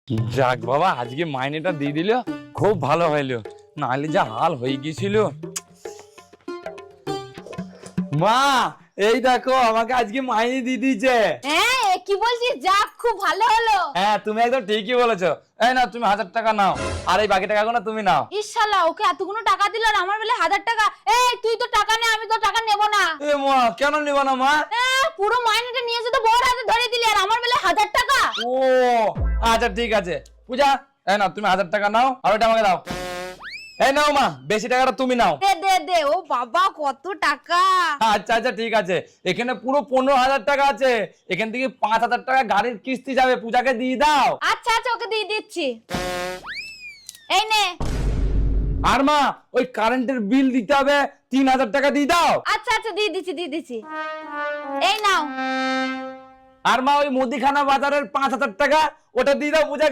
যাক বাবা, আজকে মাইনেটা দিয়ে দিল, খুব ভালো হইলো, নাহলে যা হাল হয়ে গেছিল। মা, এই দেখো আমাকে আজকে মাইনে দিয়ে দিয়েছে। হ্যাঁ, কি বলছিস? যাক, খুব ভালো হলো। হ্যাঁ, তুমি একদম ঠিকই বলেছো। এই না, তুমি 1000 টাকা নাও, আর এই বাকি টাকাগুলো তুমি নাও। ইশালা, ওকে এতগুলো টাকা দিল আর আমার বেলা 1000 টাকা। এই তুই তো টাকা নে, আমি তো টাকা নেব না। এ মা, কেন নিবা না মা? পুরো মাইনেটা নিয়ে এসে তো বড় হাতে ধরে দিলি আর আমার বেলা 1000 টাকা। ও আচ্ছা, ঠিক আছে পূজা, এই না তুমি 1000 টাকা নাও, আর ওটা আমাকে দাও। এই নাও মা, বেশি টাকাটা তুমি নাও। দে দে দে। ও বাবা, কত টাকা! আচ্ছা আচ্ছা, ঠিক আছে। এখানে পুরো 15,000 টাকা আছে, এখান থেকে 5,000 টাকা গাড়ির কিস্তি যাবে, পূজাকে দিয়ে দাও। আচ্ছা আচ্ছা, ওকে দিয়ে দিচ্ছি। এই নে। আর মা, ওই কারেন্টের বিল দিতে হবে, 3,000 টাকা দিয়ে দাও। আচ্ছা আচ্ছা, দিয়ে দিচ্ছি দিয়ে দিচ্ছি। এই নাও। আর মা, ওই মুদিখানা বাজারের 5,000 টাকা, ওটা দিয়ে দাও পূজাকে।